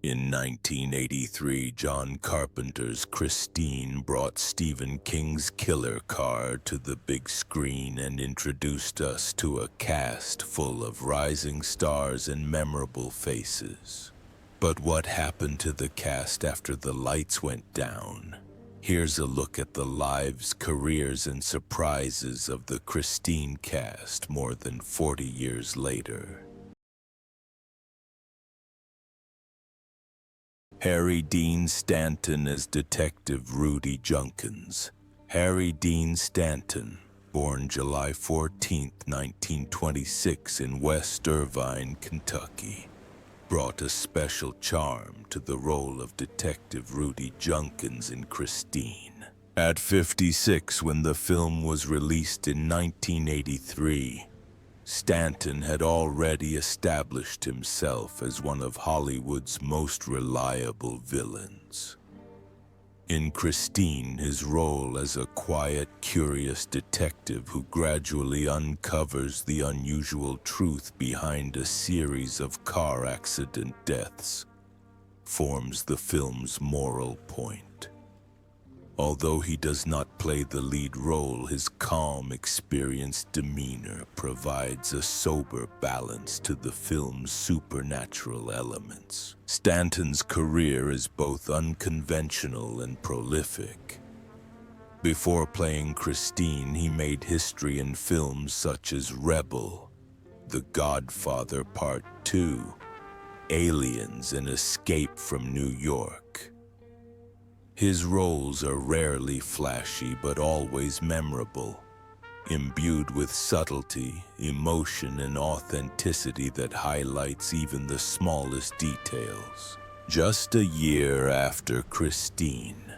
In 1983, John Carpenter's Christine brought Stephen King's Killer Car to the big screen and introduced us to a cast full of rising stars and memorable faces. But what happened to the cast after the lights went down? Here's a look at the lives, careers, and surprises of the Christine cast more than 40 years later. Harry Dean Stanton as Detective Rudy Junkins. Harry Dean Stanton, born July 14, 1926 in West Irvine, Kentucky, brought a special charm to the role of Detective Rudy Junkins in Christine. At 56, when the film was released in 1983, Stanton had already established himself as one of Hollywood's most reliable villains. In Christine, his role as a quiet, curious detective who gradually uncovers the unusual truth behind a series of car accident deaths forms the film's moral point. Although he does not play the lead role, his calm, experienced demeanor provides a sober balance to the film's supernatural elements. Stanton's career is both unconventional and prolific. Before playing Christine, he made history in films such as Rebel, The Godfather Part 2, Aliens, and Escape from New York. His roles are rarely flashy but always memorable, imbued with subtlety, emotion, and authenticity that highlights even the smallest details. Just a year after Christine,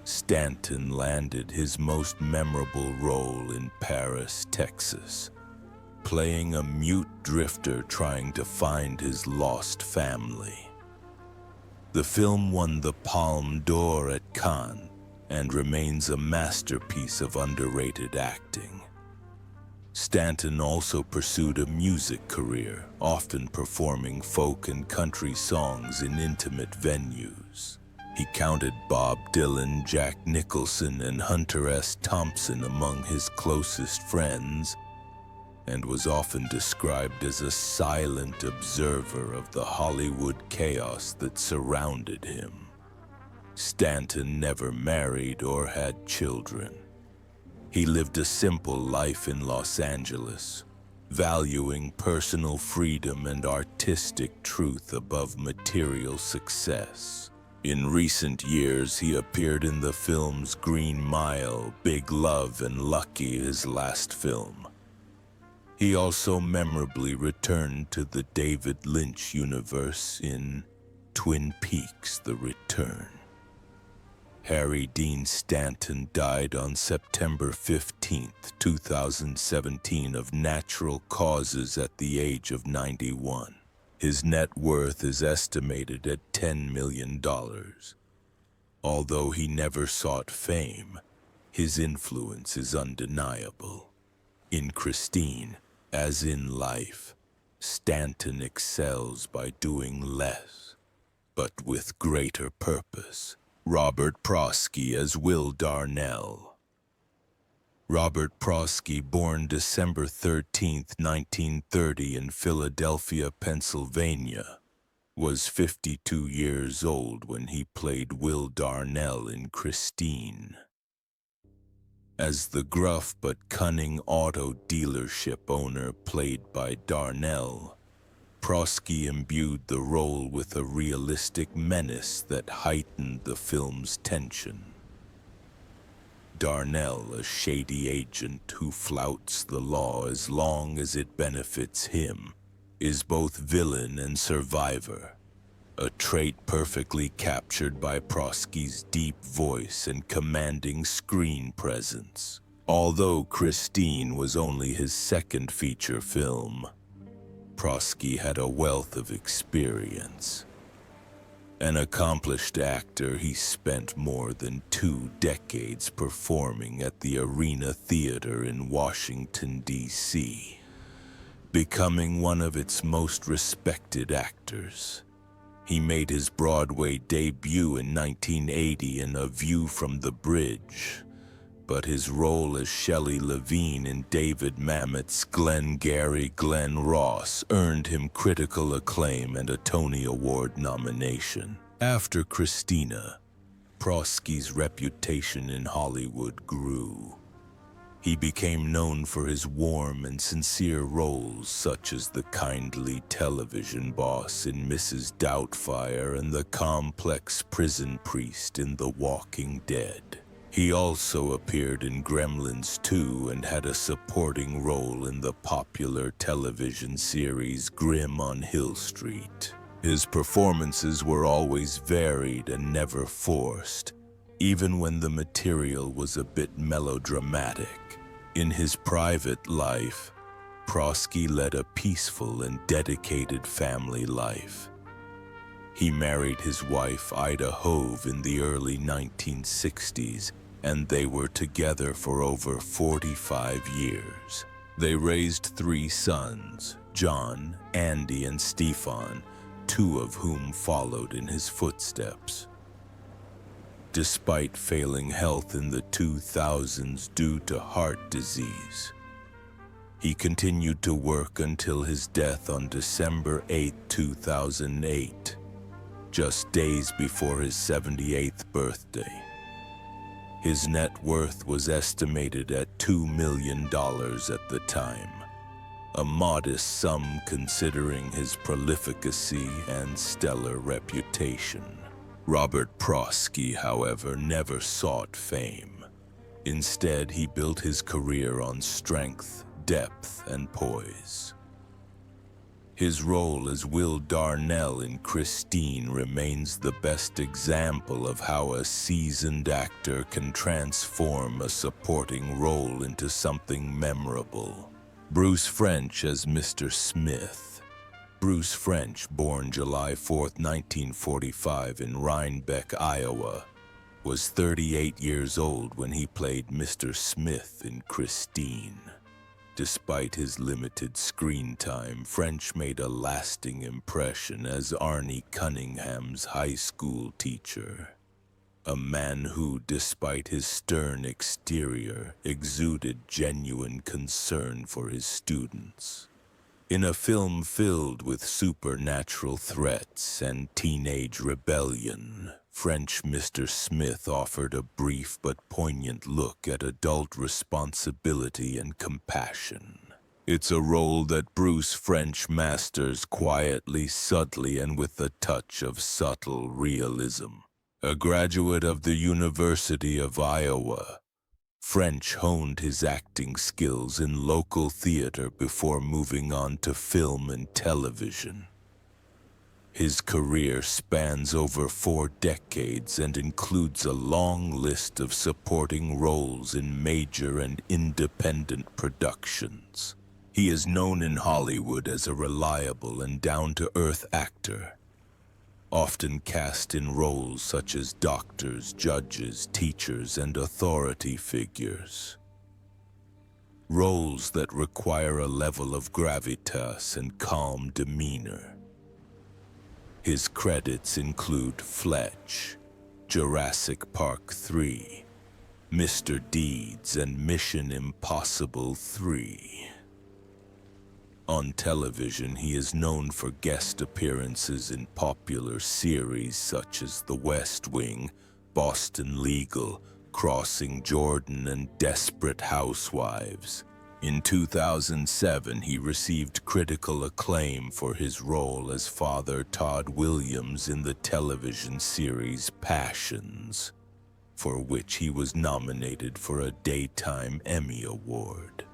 Stanton landed his most memorable role in Paris, Texas, playing a mute drifter trying to find his lost family. The film won the Palme d'Or at Cannes and remains a masterpiece of underrated acting. Stanton also pursued a music career, often performing folk and country songs in intimate venues. He counted Bob Dylan, Jack Nicholson, and Hunter S. Thompson among his closest friends, and was often described as a silent observer of the Hollywood chaos that surrounded him. Stanton never married or had children. He lived a simple life in Los Angeles, valuing personal freedom and artistic truth above material success. In recent years, he appeared in the films Green Mile, Big Love, and Lucky, his last film. He also memorably returned to the David Lynch universe in Twin Peaks: The Return. Harry Dean Stanton died on September 15, 2017 of natural causes at the age of 91. His net worth is estimated at $10 million. Although he never sought fame, his influence is undeniable. In Christine, as in life, Stanton excels by doing less, but with greater purpose. Robert Prosky as Will Darnell. Robert Prosky, born December 13, 1930 in Philadelphia, Pennsylvania, was 52 years old when he played Will Darnell in Christine. As the gruff but cunning auto dealership owner played by Darnell, Prosky imbued the role with a realistic menace that heightened the film's tension. Darnell, a shady agent who flouts the law as long as it benefits him, is both villain and survivor, a trait perfectly captured by Prosky's deep voice and commanding screen presence. Although Christine was only his second feature film, Prosky had a wealth of experience. An accomplished actor, he spent more than 2 decades performing at the Arena Theater in Washington, D.C., becoming one of its most respected actors. He made his Broadway debut in 1980 in A View from the Bridge, but his role as Shelley Levine in David Mamet's Glengarry Glen Ross earned him critical acclaim and a Tony Award nomination. After Christina, Prosky's reputation in Hollywood grew. He became known for his warm and sincere roles such as the kindly television boss in Mrs. Doubtfire and the complex prison priest in The Walking Dead. He also appeared in Gremlins 2 and had a supporting role in the popular television series Grimm on Hill Street. His performances were always varied and never forced, even when the material was a bit melodramatic. In his private life, Prosky led a peaceful and dedicated family life. He married his wife Ida Hove in the early 1960s, and they were together for over 45 years. They raised 3 sons, John, Andy, and Stefan, 2 of whom followed in his footsteps. Despite failing health in the 2000s due to heart disease, he continued to work until his death on December 8, 2008, just days before his 78th birthday. His net worth was estimated at $2 million at the time, a modest sum considering his prolificacy and stellar reputation. Robert Prosky, however, never sought fame. Instead, he built his career on strength, depth, and poise. His role as Will Darnell in Christine remains the best example of how a seasoned actor can transform a supporting role into something memorable. Bruce French as Mr. Smith. Bruce French, born July 4, 1945 in Rhinebeck, Iowa, was 38 years old when he played Mr. Smith in Christine. Despite his limited screen time, French made a lasting impression as Arnie Cunningham's high school teacher, a man who, despite his stern exterior, exuded genuine concern for his students. In a film filled with supernatural threats and teenage rebellion, French Mr. Smith offered a brief but poignant look at adult responsibility and compassion. It's a role that Bruce French masters quietly, subtly, and with a touch of subtle realism. A graduate of the University of Iowa, French honed his acting skills in local theater before moving on to film and television. His career spans over 4 decades and includes a long list of supporting roles in major and independent productions. He is known in Hollywood as a reliable and down-to-earth actor, often cast in roles such as doctors, judges, teachers, and authority figures. Roles that require a level of gravitas and calm demeanor. His credits include Fletch, Jurassic Park 3, Mr. Deeds, and Mission Impossible 3. On television, he is known for guest appearances in popular series such as The West Wing, Boston Legal, Crossing Jordan, and Desperate Housewives. In 2007, he received critical acclaim for his role as Father Todd Williams in the television series Passions, for which he was nominated for a Daytime Emmy Award.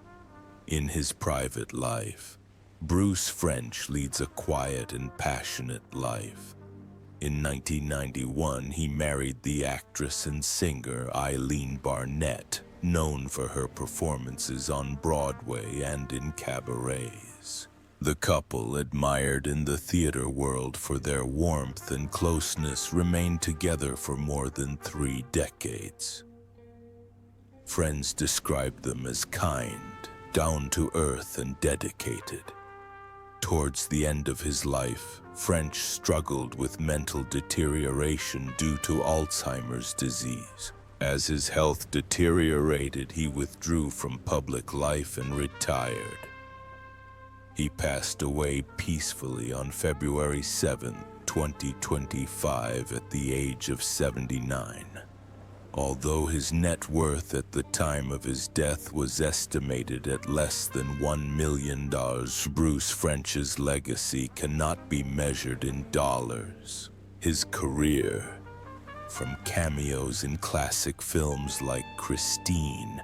In his private life, Bruce French leads a quiet and passionate life. In 1991, he married the actress and singer Eileen Barnett, known for her performances on Broadway and in cabarets. The couple, admired in the theater world for their warmth and closeness, remained together for more than 3 decades. Friends described them as kind, down-to-earth, and dedicated. Towards the end of his life, French struggled with mental deterioration due to Alzheimer's disease. As his health deteriorated, he withdrew from public life and retired. He passed away peacefully on February 7, 2025, at the age of 79. Although his net worth at the time of his death was estimated at less than $1 million, Bruce French's legacy cannot be measured in dollars. His career, from cameos in classic films like Christine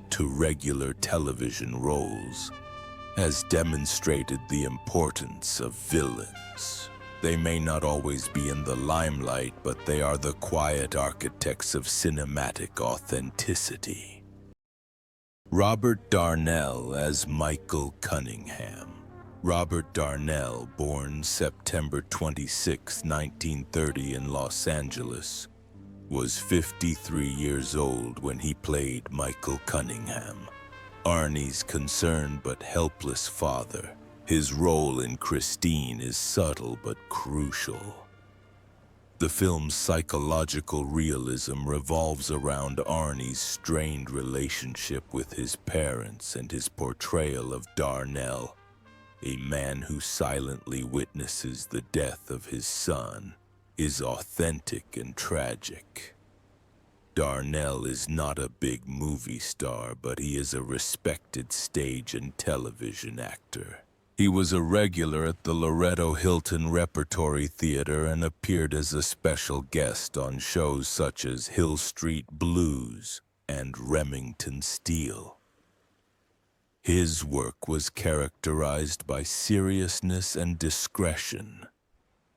to regular television roles, has demonstrated the importance of villains. They may not always be in the limelight, but they are the quiet architects of cinematic authenticity. Robert Darnell as Michael Cunningham. Robert Darnell, born September 26, 1930 in Los Angeles, was 53 years old when he played Michael Cunningham, Arnie's concerned but helpless father. His role in Christine is subtle but crucial. The film's psychological realism revolves around Arnie's strained relationship with his parents, and his portrayal of Darnell, a man who silently witnesses the death of his son, is authentic and tragic. Darnell is not a big movie star, but he is a respected stage and television actor. He was a regular at the Loretto Hilton Repertory Theater and appeared as a special guest on shows such as Hill Street Blues and Remington Steele. His work was characterized by seriousness and discretion,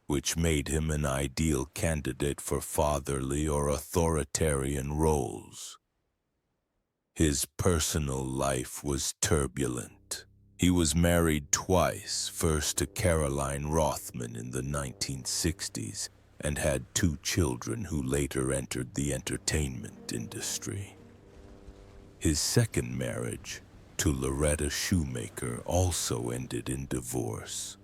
which made him an ideal candidate for fatherly or authoritarian roles. His personal life was turbulent. He was married twice, first to Caroline Rothman in the 1960s, and had 2 children who later entered the entertainment industry. His second marriage, to Loretta Shoemaker, also ended in divorce.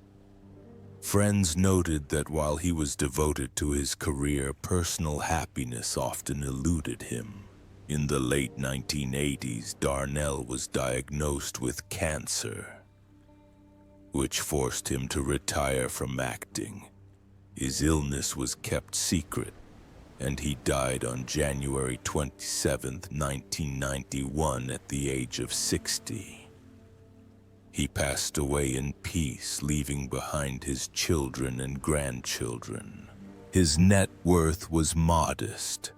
Friends noted that while he was devoted to his career, personal happiness often eluded him. In the late 1980s, Darnell was diagnosed with cancer, which forced him to retire from acting. His illness was kept secret, and he died on January 27, 1991, at the age of 60. He passed away in peace, leaving behind his children and grandchildren. His net worth was modest,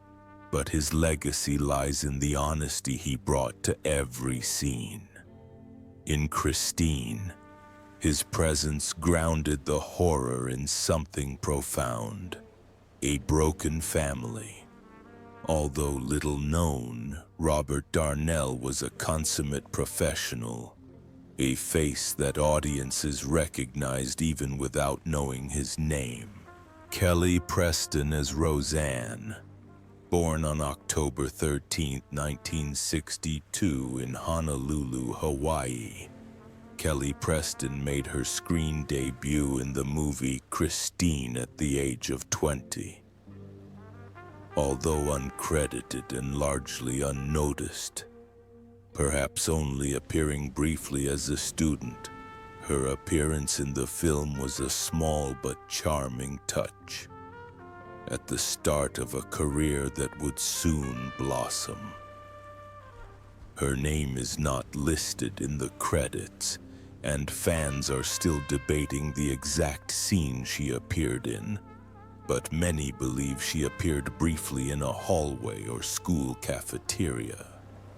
but his legacy lies in the honesty he brought to every scene. In Christine, his presence grounded the horror in something profound: a broken family. Although little known, Robert Darnell was a consummate professional, a face that audiences recognized even without knowing his name. Kelly Preston as Roseanne. Born on October 13, 1962 in Honolulu, Hawaii, Kelly Preston made her screen debut in the movie Christine at the age of 20. Although uncredited and largely unnoticed, perhaps only appearing briefly as a student, her appearance in the film was a small but charming touch at the start of a career that would soon blossom. Her name is not listed in the credits, and fans are still debating the exact scene she appeared in, but many believe she appeared briefly in a hallway or school cafeteria.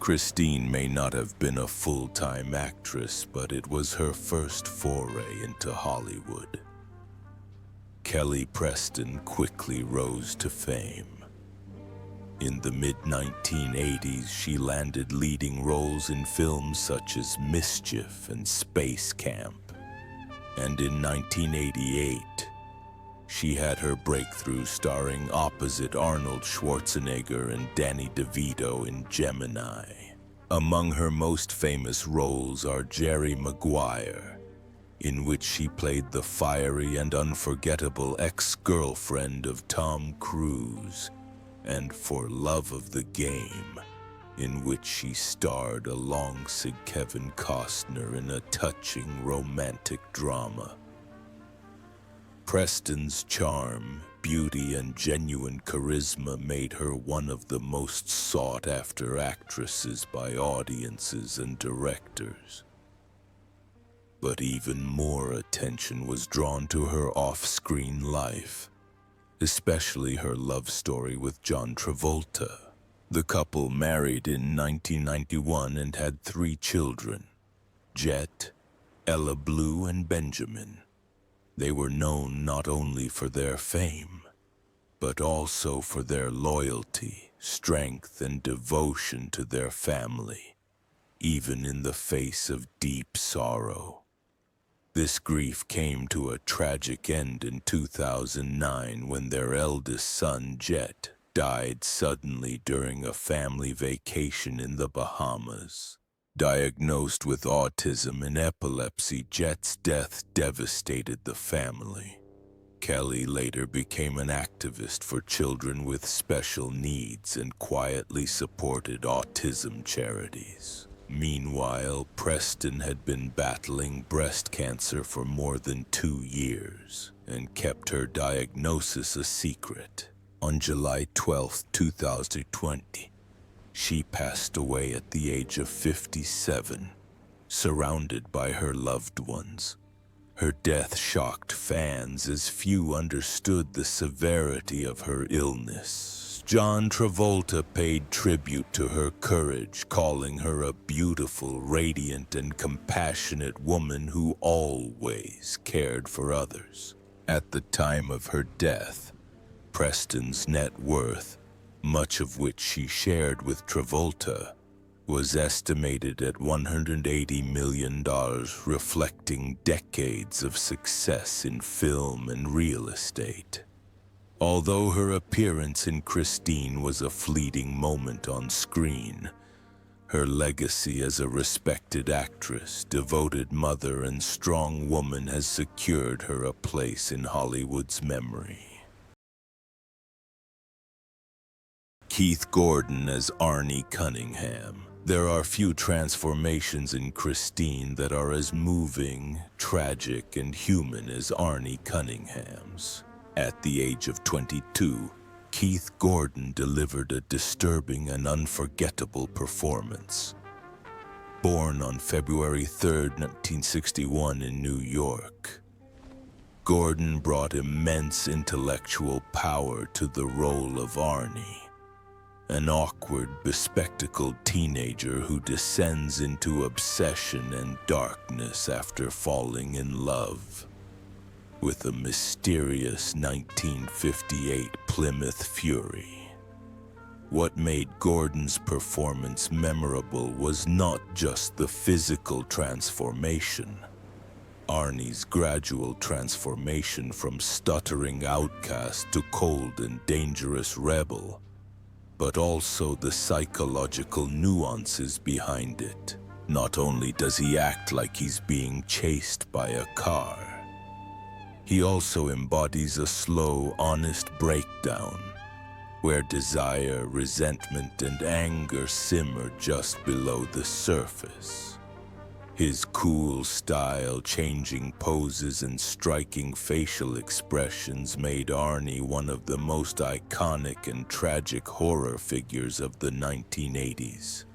Christine may not have been a full-time actress, but it was her first foray into Hollywood. Kelly Preston quickly rose to fame. In the mid-1980s, she landed leading roles in films such as Mischief and Space Camp. And in 1988, she had her breakthrough starring opposite Arnold Schwarzenegger and Danny DeVito in Gemini. Among her most famous roles are Jerry Maguire, in which she played the fiery and unforgettable ex-girlfriend of Tom Cruise, and For Love of the Game, in which she starred alongside Kevin Costner in a touching romantic drama. Preston's charm, beauty, and genuine charisma made her one of the most sought-after actresses by audiences and directors. But even more attention was drawn to her off-screen life, especially her love story with John Travolta. The couple married in 1991 and had 3 children, Jet, Ella Blue, and Benjamin. They were known not only for their fame, but also for their loyalty, strength, and devotion to their family, even in the face of deep sorrow. This grief came to a tragic end in 2009 when their eldest son, Jet, died suddenly during a family vacation in the Bahamas. Diagnosed with autism and epilepsy, Jet's death devastated the family. Kelly later became an activist for children with special needs and quietly supported autism charities. Meanwhile, Preston had been battling breast cancer for more than 2 years and kept her diagnosis a secret. On July 12, 2020, she passed away at the age of 57, surrounded by her loved ones. Her death shocked fans as few understood the severity of her illness. John Travolta paid tribute to her courage, calling her a beautiful, radiant, and compassionate woman who always cared for others. At the time of her death, Preston's net worth, much of which she shared with Travolta, was estimated at $180 million, reflecting decades of success in film and real estate. Although her appearance in Christine was a fleeting moment on screen, her legacy as a respected actress, devoted mother, and strong woman has secured her a place in Hollywood's memory. Keith Gordon as Arnie Cunningham. There are few transformations in Christine that are as moving, tragic, and human as Arnie Cunningham's. At the age of 22, Keith Gordon delivered a disturbing and unforgettable performance. Born on February 3, 1961 in New York, Gordon brought immense intellectual power to the role of Arnie, an awkward, bespectacled teenager who descends into obsession and darkness after falling in love with a mysterious 1958 Plymouth Fury. What made Gordon's performance memorable was not just the physical transformation, Arnie's gradual transformation from stuttering outcast to cold and dangerous rebel, but also the psychological nuances behind it. Not only does he act like he's being chased by a car, he also embodies a slow, honest breakdown, where desire, resentment, and anger simmer just below the surface. His cool style, changing poses, and striking facial expressions made Arnie one of the most iconic and tragic horror figures of the 1980s.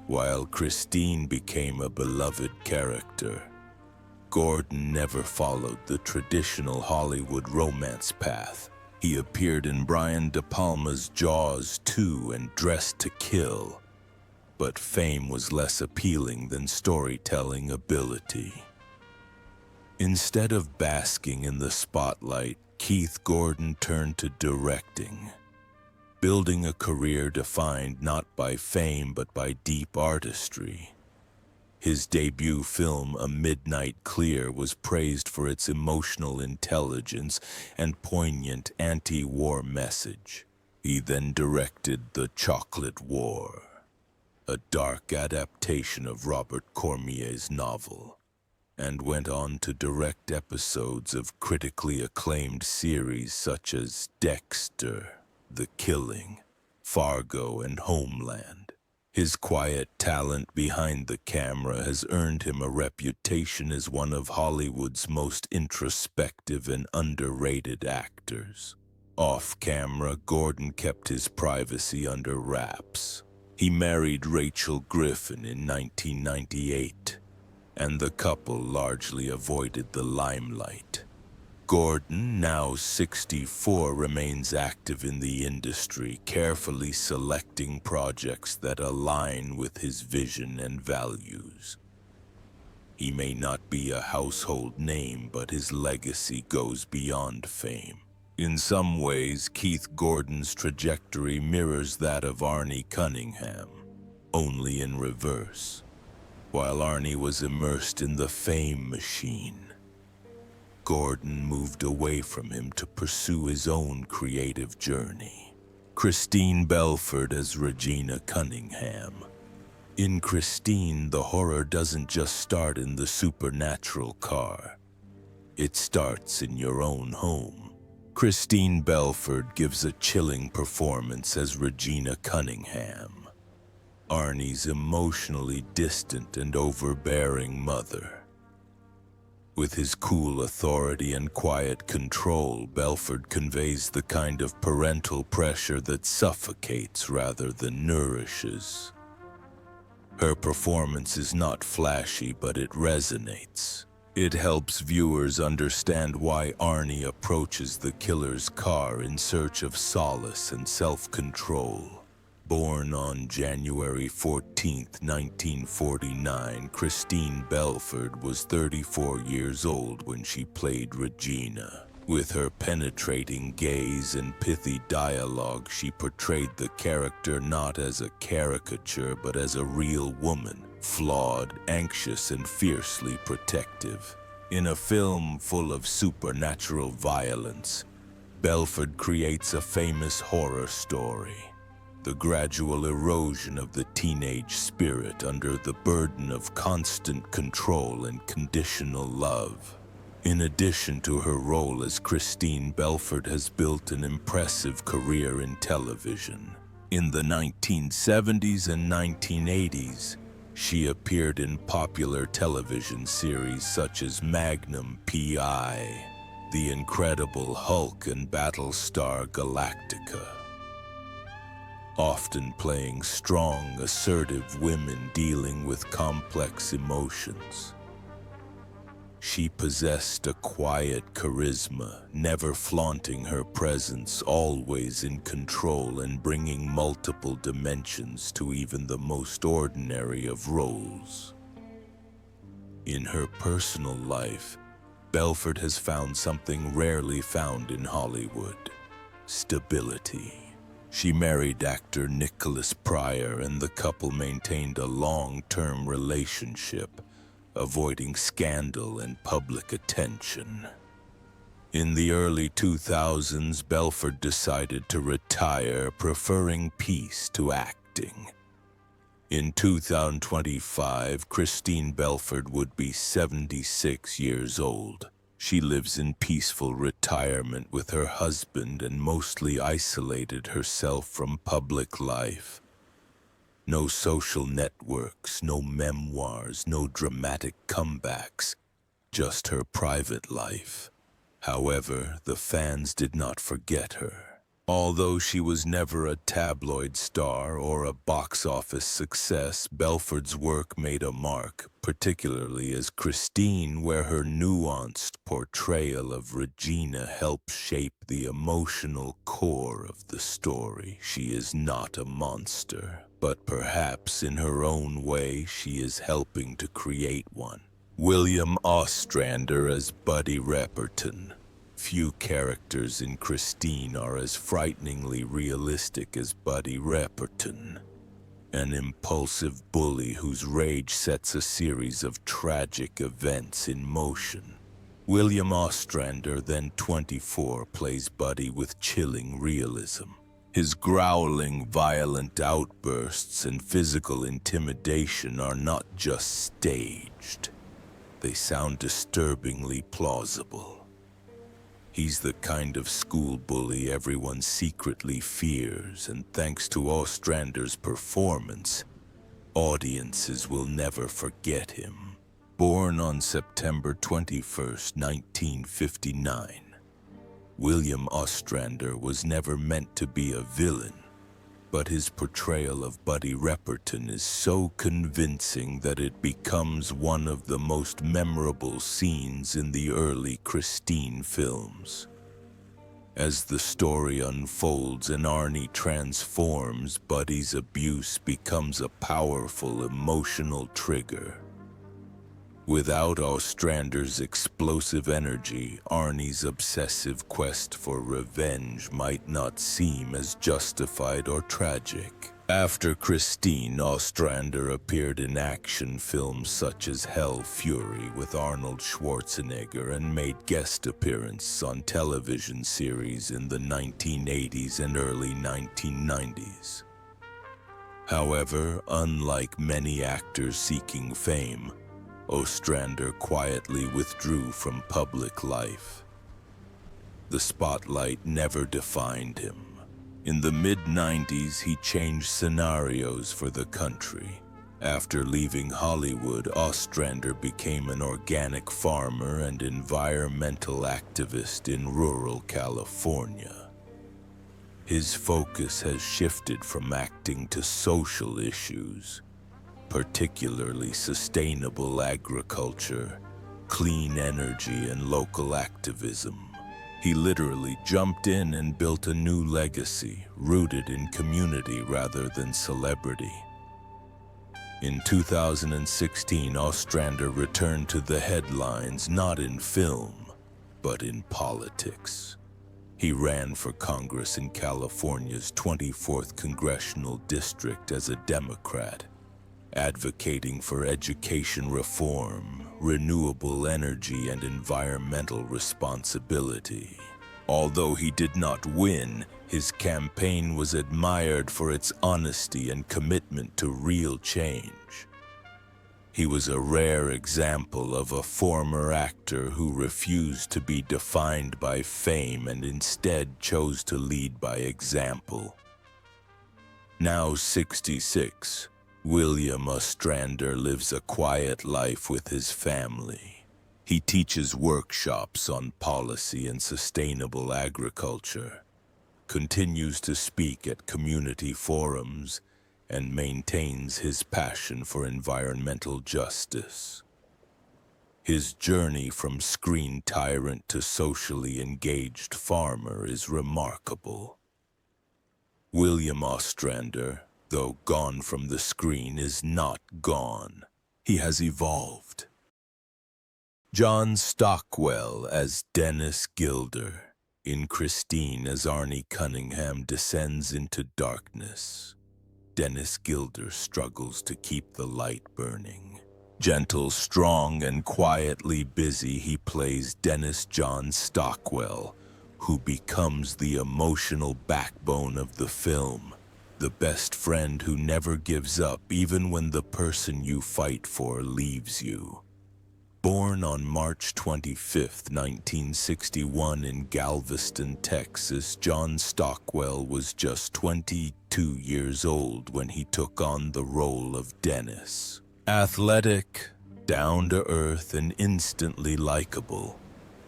While Christine became a beloved character, Gordon never followed the traditional Hollywood romance path. He appeared in Brian De Palma's Jaws 2 and Dressed to Kill, but fame was less appealing than storytelling ability. Instead of basking in the spotlight, Keith Gordon turned to directing, building a career defined not by fame but by deep artistry. His debut film, A Midnight Clear, was praised for its emotional intelligence and poignant anti-war message. He then directed The Chocolate War, a dark adaptation of Robert Cormier's novel. and went on to direct episodes of critically acclaimed series such as Dexter, The Killing, Fargo, and Homeland. His quiet talent behind the camera has earned him a reputation as one of Hollywood's most introspective and underrated actors. Off-camera, Gordon kept his privacy under wraps. He married Rachel Griffin in 1998, and the couple largely avoided the limelight. Gordon, now 64, remains active in the industry, carefully selecting projects that align with his vision and values. He may not be a household name, but his legacy goes beyond fame. In some ways, Keith Gordon's trajectory mirrors that of Arnie Cunningham, only in reverse. While Arnie was immersed in the fame machine, Gordon moved away from him to pursue his own creative journey. Christine Belford as Regina Cunningham. In Christine, the horror doesn't just start in the supernatural car. It starts in your own home. Christine Belford gives a chilling performance as Regina Cunningham, Arnie's emotionally distant and overbearing mother. With his cool authority and quiet control, Belford conveys the kind of parental pressure that suffocates rather than nourishes. Her performance is not flashy, but it resonates. It helps viewers understand why Arnie approaches the killer's car in search of solace and self-control. Born on January 14, 1949, Christine Belford was 34 years old when she played Regina. With her penetrating gaze and pithy dialogue, she portrayed the character not as a caricature but as a real woman, flawed, anxious, and fiercely protective. In a film full of supernatural violence, Belford creates a famous horror story. The gradual erosion of the teenage spirit under the burden of constant control and conditional love. In addition to her role as Christine, Belford has built an impressive career in television. In the 1970s and 1980s, she appeared in popular television series such as Magnum P.I., The Incredible Hulk, and Battlestar Galactica. Often playing strong, assertive women dealing with complex emotions. She possessed a quiet charisma, never flaunting her presence, always in control and bringing multiple dimensions to even the most ordinary of roles. In her personal life, Belford has found something rarely found in Hollywood: stability. She married actor Nicholas Pryor, and the couple maintained a long-term relationship, avoiding scandal and public attention. In the early 2000s, Belford decided to retire, preferring peace to acting. In 2025, Christine Belford would be 76 years old. She lives in peaceful retirement with her husband and mostly isolated herself from public life. No social networks, no memoirs, no dramatic comebacks, just her private life. However, the fans did not forget her. Although she was never a tabloid star or a box office success, Belford's work made a mark, particularly as Christine, where her nuanced portrayal of Regina helped shape the emotional core of the story. She is not a monster, but perhaps in her own way she is helping to create one. William Ostrander as Buddy Repperton. Few characters in Christine are as frighteningly realistic as Buddy Repperton, an impulsive bully whose rage sets a series of tragic events in motion. William Ostrander, then 24, plays Buddy with chilling realism. His growling, violent outbursts and physical intimidation are not just staged. they sound disturbingly plausible. He's the kind of school bully everyone secretly fears, and thanks to Ostrander's performance, audiences will never forget him. Born on September 21st, 1959, William Ostrander was never meant to be a villain, but his portrayal of Buddy Repperton is so convincing that it becomes one of the most memorable scenes in the early Christine films. As the story unfolds and Arnie transforms, Buddy's abuse becomes a powerful emotional trigger. Without Ostrander's explosive energy, Arnie's obsessive quest for revenge might not seem as justified or tragic. After Christine, Ostrander appeared in action films such as Hell Fury with Arnold Schwarzenegger and made guest appearances on television series in the 1980s and early 1990s. However, unlike many actors seeking fame, Ostrander quietly withdrew from public life. The spotlight never defined him. In the mid-90s, he changed scenarios for the country. After leaving Hollywood, Ostrander became an organic farmer and environmental activist in rural California. His focus has shifted from acting to social issues, particularly sustainable agriculture, clean energy, and local activism. He literally jumped in and built a new legacy, rooted in community rather than celebrity. In 2016, Ostrander returned to the headlines not in film, but in politics. He ran for Congress in California's 24th Congressional District as a Democrat, advocating for education reform, renewable energy, and environmental responsibility. Although he did not win, his campaign was admired for its honesty and commitment to real change. He was a rare example of a former actor who refused to be defined by fame and instead chose to lead by example. Now 66, William Ostrander lives a quiet life with his family. He teaches workshops on policy and sustainable agriculture, continues to speak at community forums, and maintains his passion for environmental justice. His journey from screen tyrant to socially engaged farmer is remarkable. William Ostrander, though gone from the screen, is not gone. He has evolved. John Stockwell as Dennis Gilder, in Christine as Arnie Cunningham descends into darkness. Dennis Gilder struggles to keep the light burning. Gentle, strong, and quietly busy, he plays Dennis John Stockwell, who becomes the emotional backbone of the film, the best friend who never gives up even when the person you fight for leaves you. Born on March 25, 1961 in Galveston, Texas, John Stockwell was just 22 years old when he took on the role of Dennis. Athletic, down-to-earth, and instantly likable,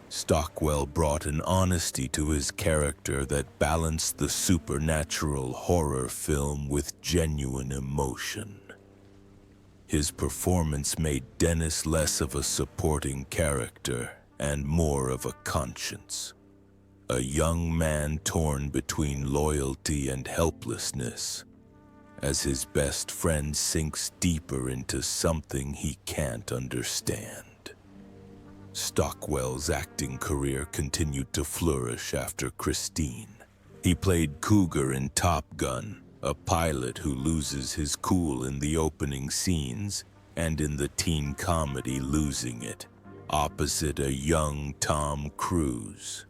Stockwell brought an honesty to his character that balanced the supernatural horror film with genuine emotion. His performance made Dennis less of a supporting character and more of a conscience. A young man torn between loyalty and helplessness, as his best friend sinks deeper into something he can't understand. Stockwell's acting career continued to flourish after Christine. He played Cougar in Top Gun, a pilot who loses his cool in the opening scenes, and in the teen comedy Losing It, opposite a young Tom Cruise.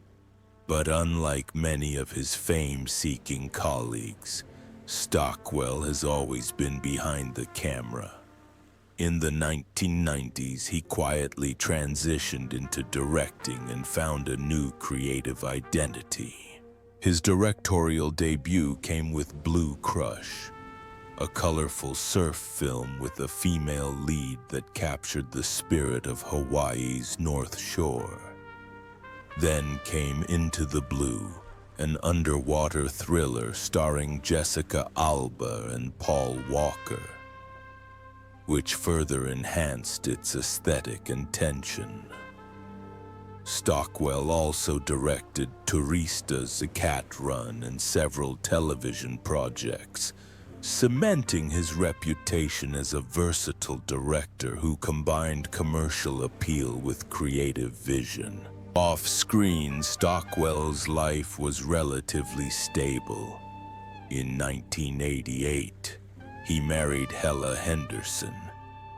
But unlike many of his fame-seeking colleagues, Stockwell has always been behind the camera. In the 1990s, he quietly transitioned into directing and found a new creative identity. His directorial debut came with Blue Crush, a colorful surf film with a female lead that captured the spirit of Hawaii's North Shore. Then came Into the Blue, an underwater thriller starring Jessica Alba and Paul Walker, which further enhanced its aesthetic and tension. Stockwell also directed Turista's A Cat Run and several television projects, cementing his reputation as a versatile director who combined commercial appeal with creative vision. Off-screen, Stockwell's life was relatively stable. In 1988, he married Hella Henderson,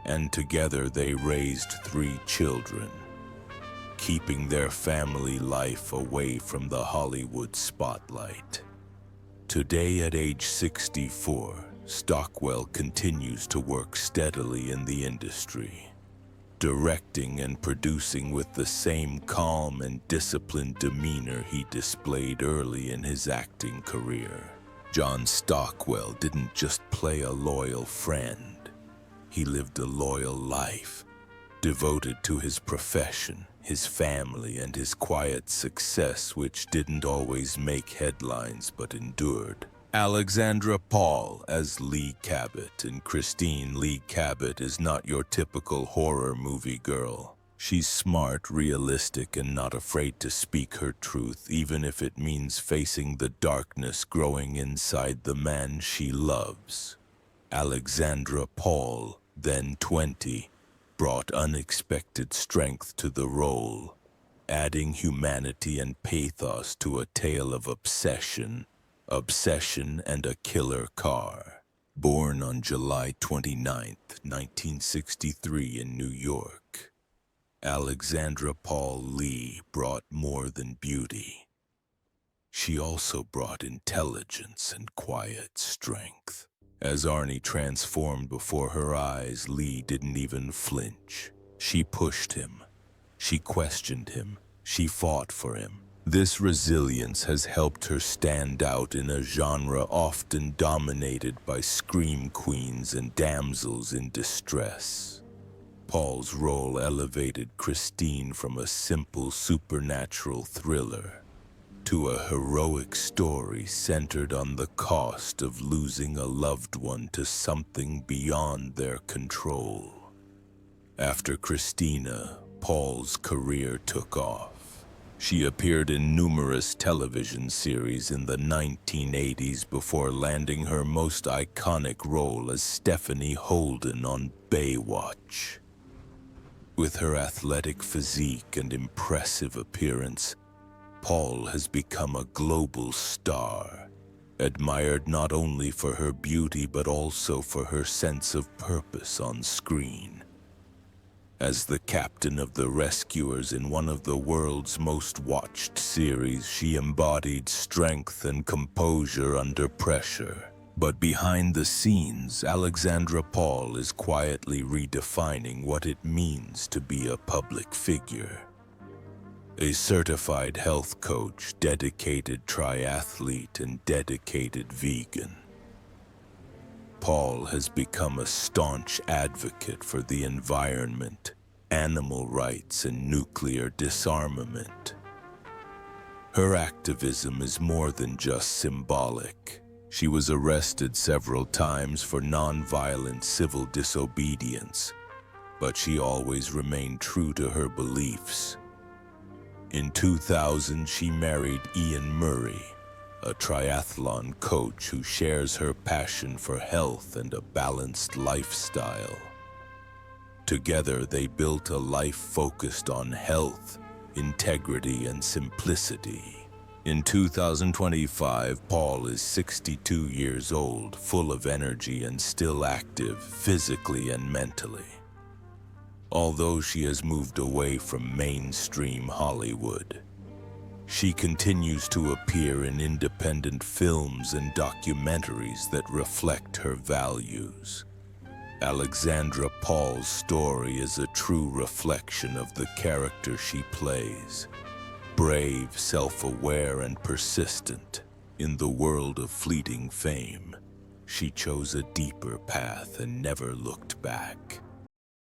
and together they raised 3 children, keeping their family life away from the Hollywood spotlight. Today, at age 64, Stockwell continues to work steadily in the industry, directing and producing with the same calm and disciplined demeanor he displayed early in his acting career. John Stockwell didn't just play a loyal friend. He lived a loyal life, devoted to his profession, his family, and his quiet success, which didn't always make headlines but endured. Alexandra Paul as Lee Cabot, and Christine Lee Cabot is not your typical horror movie girl. She's smart, realistic, and not afraid to speak her truth, even if it means facing the darkness growing inside the man she loves. Alexandra Paul, then 20, brought unexpected strength to the role, adding humanity and pathos to a tale of obsession and a killer car. Born on July 29, 1963 in New York, Alexandra Paul Lee brought more than beauty. She also brought intelligence and quiet strength. As Arnie transformed before her eyes, Lee didn't even flinch. She pushed him. She questioned him. She fought for him. This resilience has helped her stand out in a genre often dominated by scream queens and damsels in distress. Paul's role elevated Christine from a simple supernatural thriller to a heroic story centered on the cost of losing a loved one to something beyond their control. After Christina, Paul's career took off. She appeared in numerous television series in the 1980s before landing her most iconic role as Stephanie Holden on Baywatch. With her athletic physique and impressive appearance, Paul has become a global star, admired not only for her beauty but also for her sense of purpose on screen. As the captain of the rescuers in one of the world's most watched series, she embodied strength and composure under pressure. But behind the scenes, Alexandra Paul is quietly redefining what it means to be a public figure. A certified health coach, dedicated triathlete, and dedicated vegan, Paul has become a staunch advocate for the environment, animal rights, and nuclear disarmament. Her activism is more than just symbolic. She was arrested several times for nonviolent civil disobedience, but she always remained true to her beliefs. In 2000, she married Ian Murray, a triathlon coach who shares her passion for health and a balanced lifestyle. Together, they built a life focused on health, integrity, and simplicity. In 2025, Paul is 62 years old, full of energy and still active physically and mentally. Although she has moved away from mainstream Hollywood, she continues to appear in independent films and documentaries that reflect her values. Alexandra Paul's story is a true reflection of the character she plays. Brave, self-aware, and persistent, in the world of fleeting fame, she chose a deeper path and never looked back.